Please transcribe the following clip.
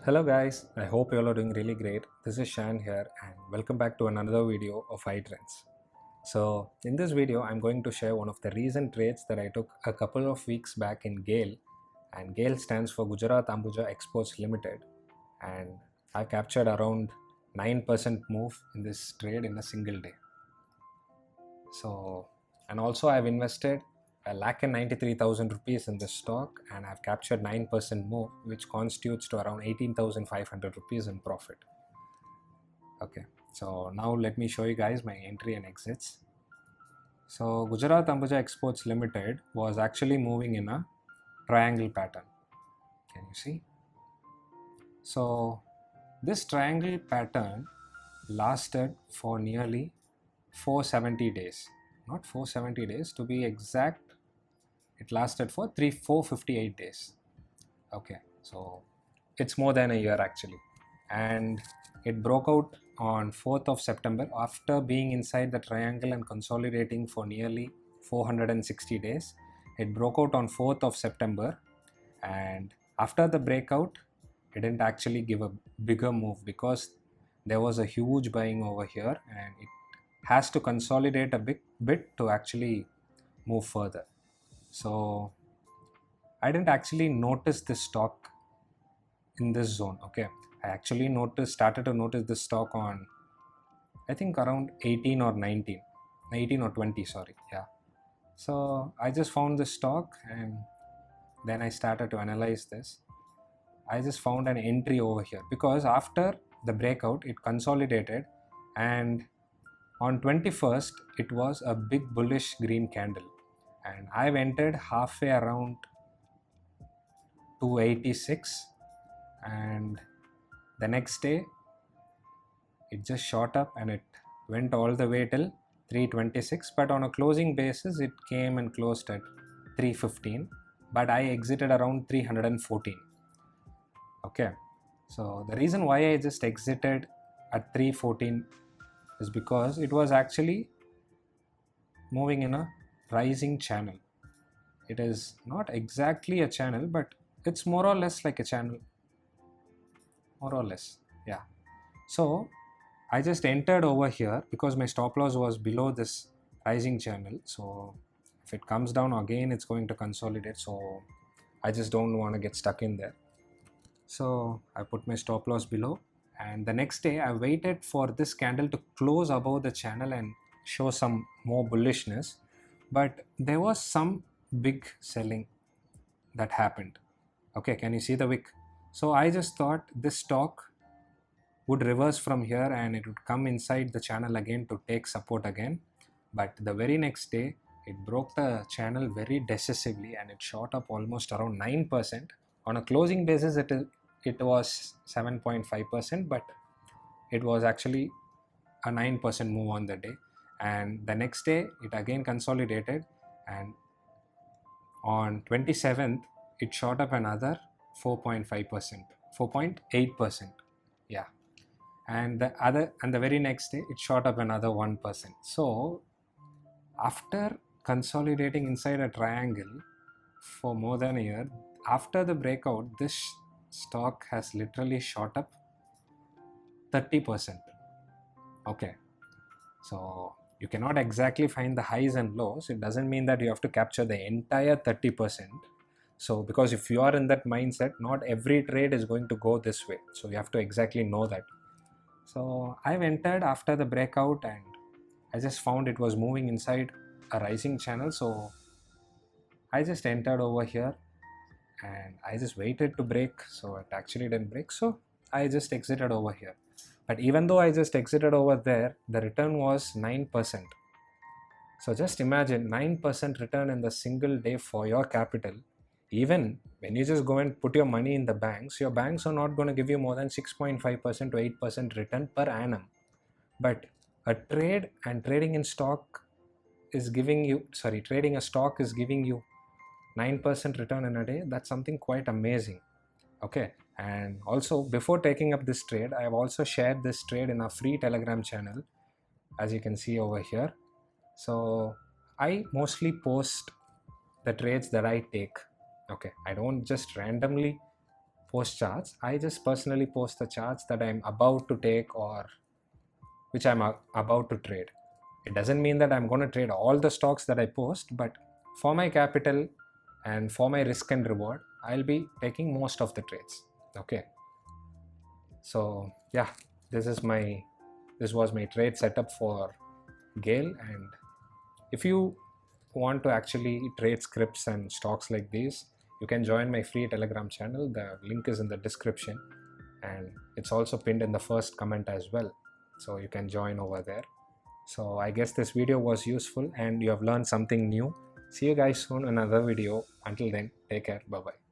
Hello guys, I hope you all are doing really great. This is Shan here and welcome back to another video of iTrends. So in this video, I'm going to share one of the recent trades that I took a couple of weeks back in GAEL, and GAEL stands for Gujarat Ambuja Exports Limited, and I captured around 9% move in this trade in a single day. So, and also I've invested 1,93,000 rupees in this stock and I've captured 9% move, which constitutes to around 18,500 rupees in profit. Okay, so now let me show you guys my entry and exits. So Gujarat Ambuja Exports Limited was actually moving in a triangle pattern. Can you see? So this triangle pattern lasted for nearly 470 days. Not 470 days, to be exact, it lasted for 458 days. Okay, so it's more than a year actually. And it broke out on 4th of September after being inside the triangle and consolidating for nearly 460 days. It broke out on 4th of September, and after the breakout, it didn't actually give a bigger move because there was a huge buying over here and it has to consolidate a bit to actually move further. So I didn't actually notice this stock in this zone. Okay, I actually started to notice this stock on I think around 18 or 19, 18 or 20, sorry. Yeah, so I just found this stock and then I started to analyze this. I just found an entry over here because after the breakout it consolidated, and on 21st it was a big bullish green candle, and I've entered halfway around 286, and the next day it just shot up and it went all the way till 326, but on a closing basis it came and closed at 315, but I exited around 314. Okay, so the reason why I just exited at 314 is because it was actually moving in a rising channel. It is not exactly a channel, but it's more or less like a channel, more or less. Yeah, so I just entered over here because my stop loss was below this rising channel. So if it comes down again, it's going to consolidate, so I just don't want to get stuck in there. So I put my stop loss below, and the next day I waited for this candle to close above the channel and show some more bullishness, but there was some big selling that happened. Okay, can you see the wick? So I just thought this stock would reverse from here and it would come inside the channel again to take support again, but the very next day it broke the channel very decisively and it shot up almost around 9%. On a closing basis it was 7.5%, but it was actually a 9% move on the day, and the next day it again consolidated, and on 27th it shot up another 4.5%, 4.8%. Yeah, and the very next day it shot up another 1%. So after consolidating inside a triangle for more than a year, after the breakout this stock has literally shot up 30%. Okay, so you cannot exactly find the highs and lows. It doesn't mean that you have to capture the entire 30%. So because if you are in that mindset, not every trade is going to go this way, so you have to exactly know that. So I've entered after the breakout and I just found it was moving inside a rising channel, so I just entered over here and I just waited to break. So it actually didn't break, so I just exited over here. But even though I just exited over there, the return was 9%. So just imagine 9% return in the single day for your capital. Even when you just go and put your money in the banks, your banks are not going to give you more than 6.5% to 8% return per annum. But a trade and trading in stock is giving you, trading a stock is giving you 9% return in a day. That's something quite amazing. Okay, and also before taking up this trade, I have also shared this trade in a free Telegram channel, as you can see over here. So I mostly post the trades that I take. Okay, I don't just randomly post charts. I just personally post the charts that I'm about to take or which I'm about to trade. It doesn't mean that I'm going to trade all the stocks that I post, but for my capital and for my risk and reward, I'll be taking most of the trades. Okay. So yeah, this was my trade setup for GAEL. And if you want to actually trade scripts and stocks like these, you can join my free Telegram channel. The link is in the description and it's also pinned in the first comment as well. So you can join over there. So I guess this video was useful and you have learned something new. See you guys soon in another video. Until then, take care. Bye bye.